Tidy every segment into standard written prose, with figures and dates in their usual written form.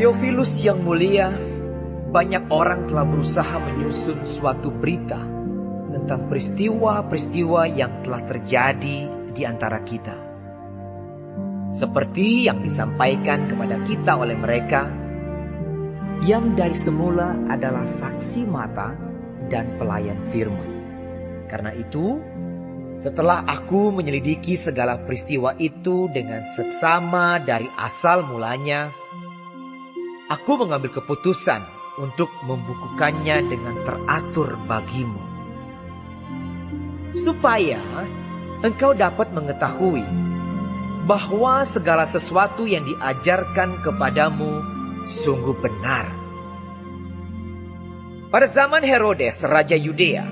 Theophilus yang mulia, banyak orang telah berusaha menyusun suatu berita tentang peristiwa-peristiwa yang telah terjadi di antara kita. Seperti yang disampaikan kepada kita oleh mereka, yang dari semula adalah saksi mata dan pelayan firman. Karena itu, setelah aku menyelidiki segala peristiwa itu dengan seksama dari asal mulanya, aku mengambil keputusan untuk membukukannya dengan teratur bagimu, supaya engkau dapat mengetahui bahwa segala sesuatu yang diajarkan kepadamu sungguh benar. Pada zaman Herodes, Raja Yudea,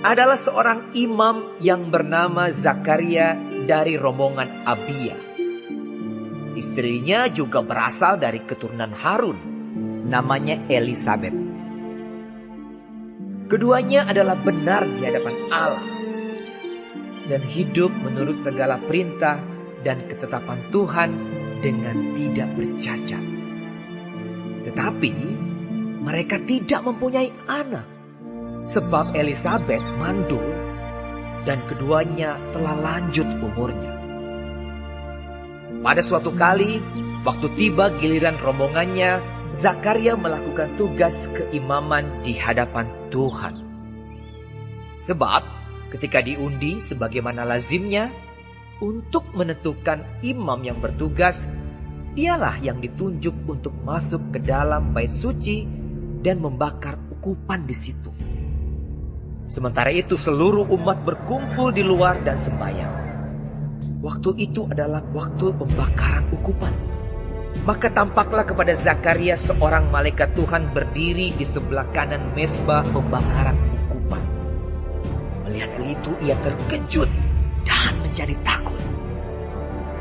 adalah seorang imam yang bernama Zakaria dari rombongan Abia. Istrinya juga berasal dari keturunan Harun, namanya Elisabet. Keduanya adalah benar di hadapan Allah dan hidup menurut segala perintah dan ketetapan Tuhan dengan tidak bercacat. Tetapi mereka tidak mempunyai anak, sebab Elisabet mandul dan keduanya telah lanjut umurnya. Pada suatu kali, waktu tiba giliran rombongannya, Zakaria melakukan tugas keimaman di hadapan Tuhan. Sebab ketika diundi sebagaimana lazimnya, untuk menentukan imam yang bertugas, dialah yang ditunjuk untuk masuk ke dalam bait suci dan membakar ukupan di situ. Sementara itu seluruh umat berkumpul di luar dan sembahyang. Waktu itu adalah waktu pembakaran ukupan. Maka tampaklah kepada Zakaria seorang malaikat Tuhan berdiri di sebelah kanan mezbah pembakaran ukupan. Melihat hal itu ia terkejut dan menjadi takut.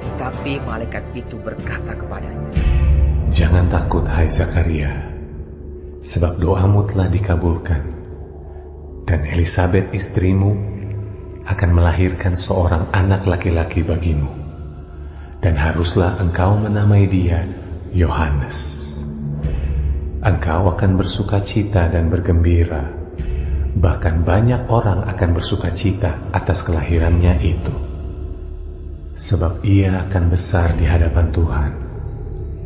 Tetapi malaikat itu berkata kepadanya, "Jangan takut, hai Zakaria, sebab doamu telah dikabulkan, dan Elisabet istrimu akan melahirkan seorang anak laki-laki bagimu, dan haruslah engkau menamai dia Yohanes. Engkau akan bersukacita dan bergembira, bahkan banyak orang akan bersukacita atas kelahirannya itu. Sebab ia akan besar di hadapan Tuhan,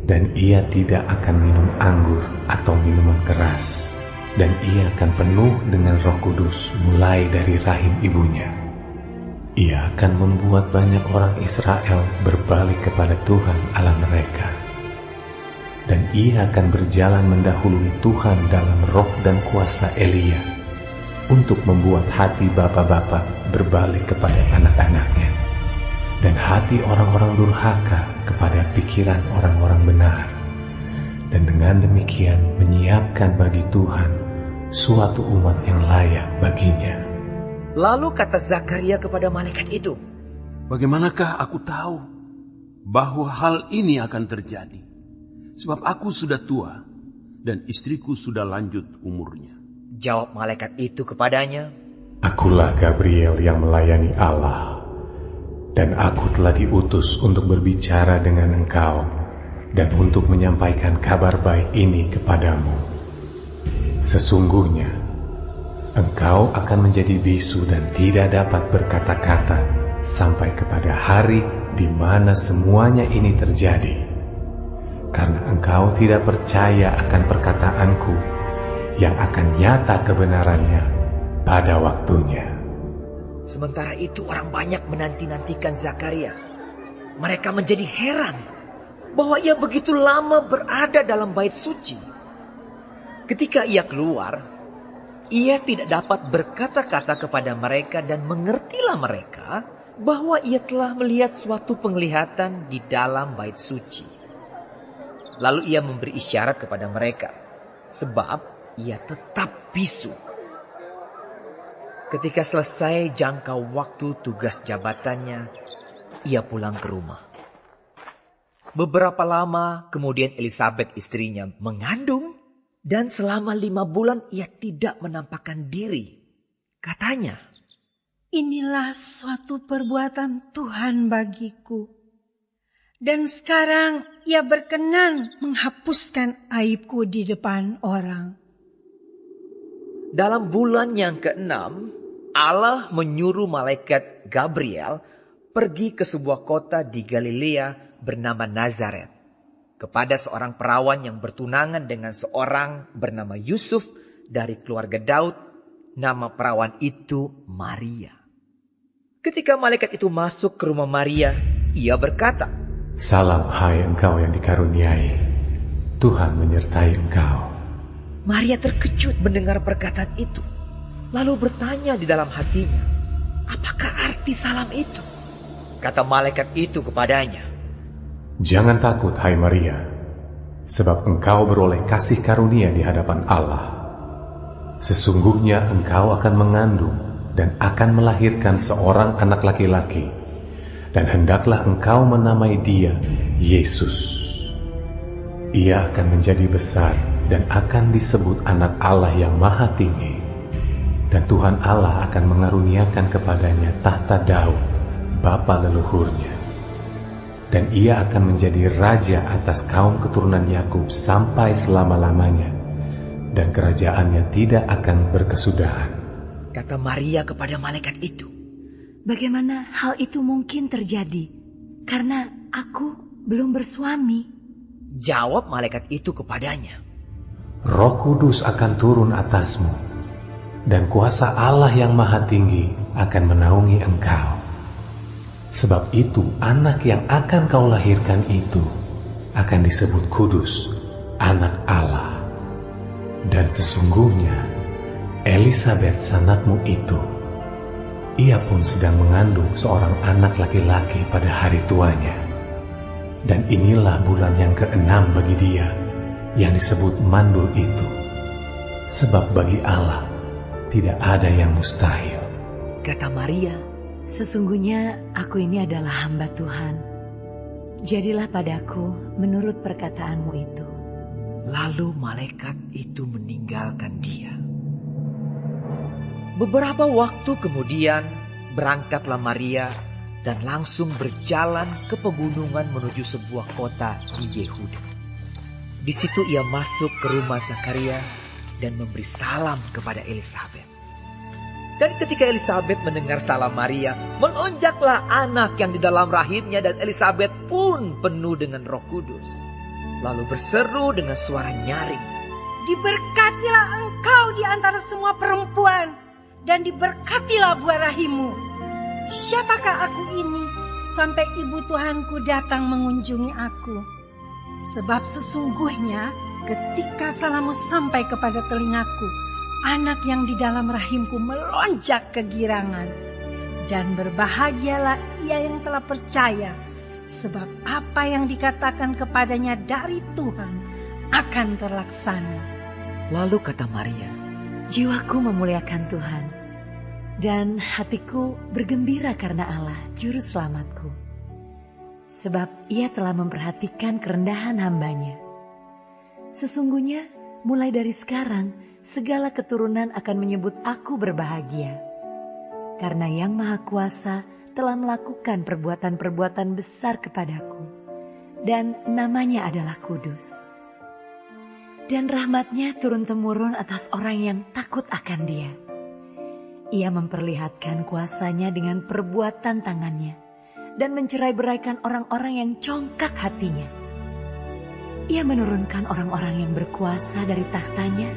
dan ia tidak akan minum anggur atau minuman keras, dan ia akan penuh dengan Roh Kudus mulai dari rahim ibunya. Ia akan membuat banyak orang Israel berbalik kepada Tuhan Allah mereka. Dan ia akan berjalan mendahului Tuhan dalam roh dan kuasa Elia, untuk membuat hati bapa-bapa berbalik kepada anak-anaknya, dan hati orang-orang durhaka kepada pikiran orang-orang benar, dan dengan demikian menyiapkan bagi Tuhan suatu umat yang layak baginya." Lalu kata Zakaria kepada malaikat itu, "Bagaimanakah aku tahu bahwa hal ini akan terjadi? Sebab aku sudah tua dan istriku sudah lanjut umurnya." Jawab malaikat itu kepadanya, "Akulah Gabriel yang melayani Allah, dan aku telah diutus untuk berbicara dengan engkau dan untuk menyampaikan kabar baik ini kepadamu. Sesungguhnya engkau akan menjadi bisu dan tidak dapat berkata-kata sampai kepada hari di mana semuanya ini terjadi, karena engkau tidak percaya akan perkataanku yang akan nyata kebenarannya pada waktunya." Sementara itu orang banyak menanti-nantikan Zakaria. Mereka menjadi heran bahwa ia begitu lama berada dalam bait suci. Ketika ia keluar, ia tidak dapat berkata-kata kepada mereka, dan mengertilah mereka bahwa ia telah melihat suatu penglihatan di dalam bait suci. Lalu ia memberi isyarat kepada mereka, sebab ia tetap bisu. Ketika selesai jangka waktu tugas jabatannya, ia pulang ke rumah. Beberapa lama kemudian Elisabet istrinya mengandung, dan selama 5 bulan ia tidak menampakkan diri. Katanya, "Inilah suatu perbuatan Tuhan bagiku, Dan sekarang ia berkenan menghapuskan aibku di depan orang. Dalam bulan yang ke-6, Allah menyuruh malaikat Gabriel pergi ke sebuah kota di Galilea bernama Nazaret, kepada seorang perawan yang bertunangan dengan seorang bernama Yusuf dari keluarga Daud. Nama perawan itu Maria. Ketika malaikat itu masuk ke rumah Maria, ia berkata, "Salam hai engkau yang dikaruniai, Tuhan menyertai engkau." Maria terkejut mendengar perkataan itu, lalu bertanya di dalam hatinya, apakah arti salam itu? Kata malaikat itu kepadanya, "Jangan takut hai Maria, sebab engkau beroleh kasih karunia di hadapan Allah. Sesungguhnya engkau akan mengandung dan akan melahirkan seorang anak laki-laki, dan hendaklah engkau menamai dia Yesus. Ia akan menjadi besar dan akan disebut anak Allah yang Maha Tinggi. Dan Tuhan Allah akan mengaruniakan kepadanya tahta Daud, bapa leluhurnya. Dan ia akan menjadi raja atas kaum keturunan Yakub sampai selama-lamanya, dan kerajaannya tidak akan berkesudahan." Kata Maria kepada malaikat itu, "Bagaimana hal itu mungkin terjadi? Karena aku belum bersuami." Jawab malaikat itu kepadanya, "Roh Kudus akan turun atasmu, dan kuasa Allah yang Maha Tinggi akan menaungi engkau. Sebab itu anak yang akan kau lahirkan itu akan disebut kudus, anak Allah. Dan sesungguhnya Elisabet sanakmu itu, ia pun sedang mengandung seorang anak laki-laki pada hari tuanya. Dan inilah bulan yang ke-6 bagi dia yang disebut mandul itu. Sebab bagi Allah tidak ada yang mustahil." Kata Maria, "Sesungguhnya aku ini adalah hamba Tuhan. Jadilah padaku menurut perkataanmu itu." Lalu malaikat itu meninggalkan dia. Beberapa waktu kemudian berangkatlah Maria dan langsung berjalan ke pegunungan menuju sebuah kota di Yehuda. Di situ ia masuk ke rumah Zakaria dan memberi salam kepada Elisabet. Dan ketika Elisabet mendengar salam Maria, melonjaklah anak yang di dalam rahimnya, dan Elisabet pun penuh dengan Roh Kudus. Lalu berseru dengan suara nyaring, Diberkatilah engkau di antara semua perempuan, dan diberkatilah buah rahimmu. Siapakah aku ini sampai ibu Tuhanku datang mengunjungi aku? Sebab sesungguhnya ketika salammu sampai kepada telingaku, anak yang di dalam rahimku melonjak kegirangan. Dan berbahagialah ia yang telah percaya, sebab apa yang dikatakan kepadanya dari Tuhan akan terlaksana. Lalu kata Maria, "Jiwaku memuliakan Tuhan, dan hatiku bergembira karena Allah, Juru Selamatku. Sebab ia telah memperhatikan kerendahan hambanya. Sesungguhnya mulai dari sekarang, segala keturunan akan menyebut aku berbahagia. Karena Yang Maha Kuasa telah melakukan perbuatan-perbuatan besar kepadaku, dan namanya adalah kudus. Dan rahmatnya turun-temurun atas orang yang takut akan dia. Ia memperlihatkan kuasanya dengan perbuatan tangannya, dan mencerai-beraikan orang-orang yang congkak hatinya. Ia menurunkan orang-orang yang berkuasa dari tahtanya,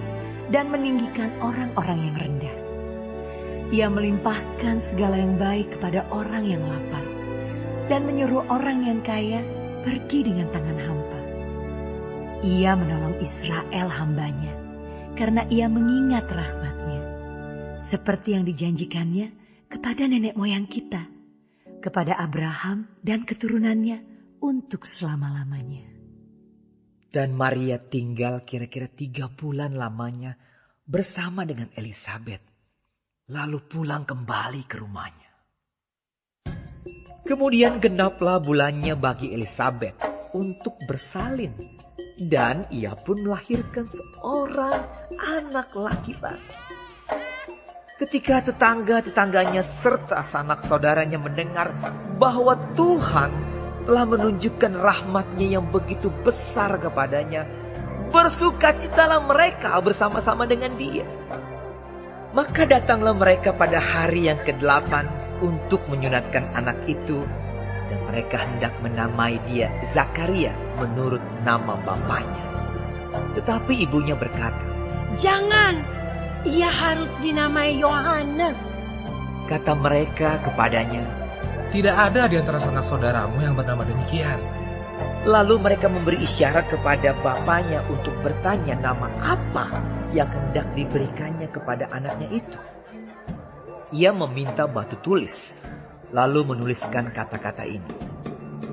dan meninggikan orang-orang yang rendah. Ia melimpahkan segala yang baik kepada orang yang lapar, dan menyuruh orang yang kaya pergi dengan tangan hampa. Ia menolong Israel hambanya, karena ia mengingat rahmatnya, seperti yang dijanjikannya kepada nenek moyang kita, kepada Abraham dan keturunannya untuk selama-lamanya." dan Maria tinggal kira-kira 3 bulan lamanya bersama dengan Elisabet, lalu pulang kembali ke rumahnya. Kemudian genaplah bulannya bagi Elisabet untuk bersalin, dan ia pun melahirkan seorang anak laki-laki. Ketika tetangga-tetangganya serta sanak saudaranya mendengar bahwa Tuhan telah menunjukkan rahmat-Nya yang begitu besar kepadanya, bersukacitalah mereka bersama-sama dengan Dia. Maka datanglah mereka pada hari yang ke-8 untuk menyunatkan anak itu, dan mereka hendak menamai dia Zakaria menurut nama bapaknya. Tetapi ibunya berkata, "Jangan, ia harus dinamai Yohanes." Kata mereka kepadanya, "Tidak ada di antara saudara-saudaramu yang bernama demikian." Lalu mereka memberi isyarat kepada bapaknya untuk bertanya nama apa yang hendak diberikannya kepada anaknya itu. Ia meminta batu tulis, lalu menuliskan kata-kata ini.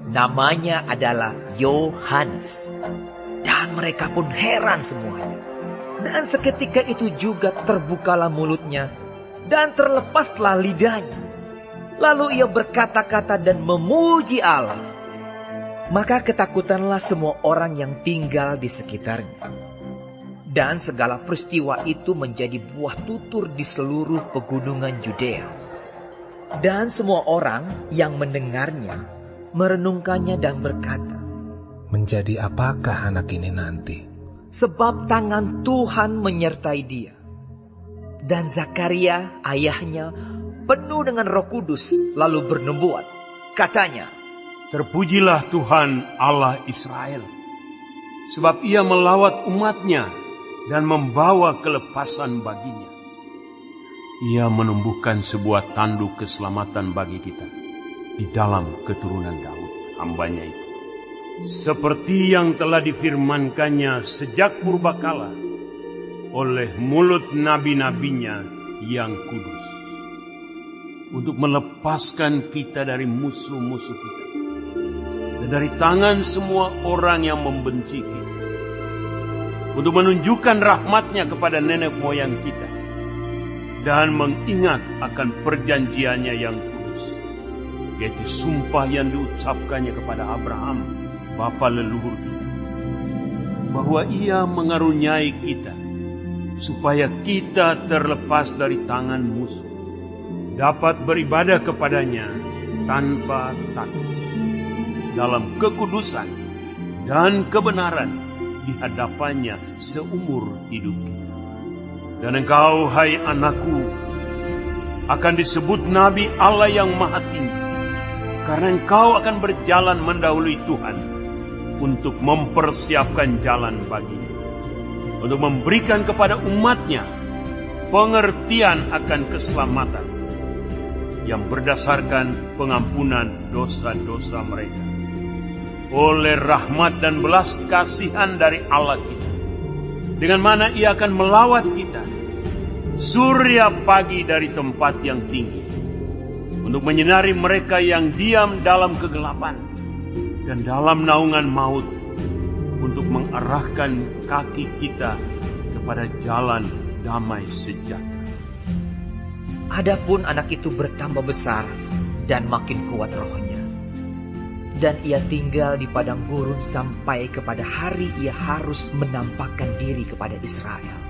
Namanya adalah Yohanes. Dan mereka pun heran semuanya. Dan seketika itu juga terbukalah mulutnya dan terlepaslah lidahnya. Lalu ia berkata-kata dan memuji Allah. Maka ketakutanlah semua orang yang tinggal di sekitarnya. Dan segala peristiwa itu menjadi buah tutur di seluruh pegunungan Yudea. Dan semua orang yang mendengarnya merenungkannya dan berkata, "Menjadi apakah anak ini nanti?" Sebab tangan Tuhan menyertai dia. Dan Zakaria ayahnya penuh dengan Roh Kudus lalu bernubuat. Katanya, "Terpujilah Tuhan Allah Israel, sebab Ia melawat umat-Nya dan membawa kelepasan baginya. Ia menumbuhkan sebuah tanduk keselamatan bagi kita di dalam keturunan Daud, hamba-Nya itu. Seperti yang telah difirmankannya sejak purbakala oleh mulut nabi-nabinya yang kudus, untuk melepaskan kita dari musuh-musuh kita dan dari tangan semua orang yang membenci kita, untuk menunjukkan rahmat-Nya kepada nenek moyang kita dan mengingat akan perjanjiannya yang kudus, yaitu sumpah yang diucapkannya kepada Abraham, bapa leluhur kita, bahwa Ia mengaruniai kita supaya kita terlepas dari tangan musuh, dapat beribadah kepada-Nya tanpa takut, dalam kekudusan dan kebenaran di hadapan-Nya seumur hidup kita. Dan engkau, hai anakku, akan disebut Nabi Allah yang Maha Tinggi, karena engkau akan berjalan mendahului Tuhan untuk mempersiapkan jalan bagi-Nya, untuk memberikan kepada umat-Nya pengertian akan keselamatan yang berdasarkan pengampunan dosa-dosa mereka, oleh rahmat dan belas kasihan dari Allah kita, dengan mana Ia akan melawat kita, surya pagi dari tempat yang tinggi, untuk menyinari mereka yang diam dalam kegelapan dan dalam naungan maut, untuk mengarahkan kaki kita kepada jalan damai sejahtera. adapun anak itu bertambah besar dan makin kuat rohnya, dan ia tinggal di padang gurun sampai kepada hari ia harus menampakkan diri kepada Israel.